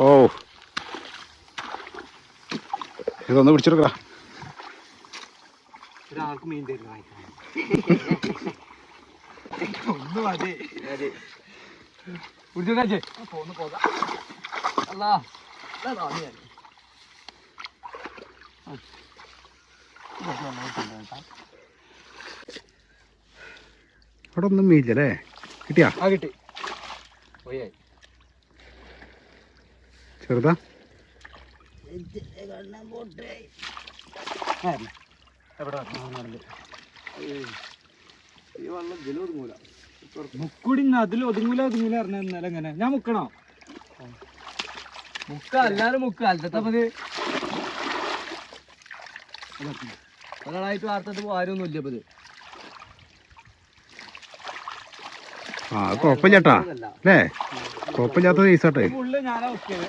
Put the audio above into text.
ഓ ഇതൊന്ന് പിടിച്ചെടുക്കടാ. ഒരാൾക്ക് മീൻ തരുന്ന ഒന്ന് മതി. പോന്ന് പോകാം. അല്ലാ അവിടെ ഒന്നും മീനില്ലല്ലേ? കിട്ടിയാ? ആ കിട്ടി. ചെറുതാ? മുക്കുടി അതിൽ ഒതുങ്ങൂല ഒതുങ്ങൂല പറഞ്ഞ ഇന്നലെ എങ്ങനെ ഞാൻ മുക്കണോ? മുക്ക എല്ലാരും മുക്ക അല്ലത്തപ്പത് ഒരാളായിട്ട് വാർത്തത് ആരൊന്നും ഇല്ല. ഇപ്പത് ആ കുഴപ്പമില്ലാട്ടാ അല്ലേ? കുഴപ്പമില്ലാത്ത പൈസട്ടെ. ഞാനാ മുക്കിയത്.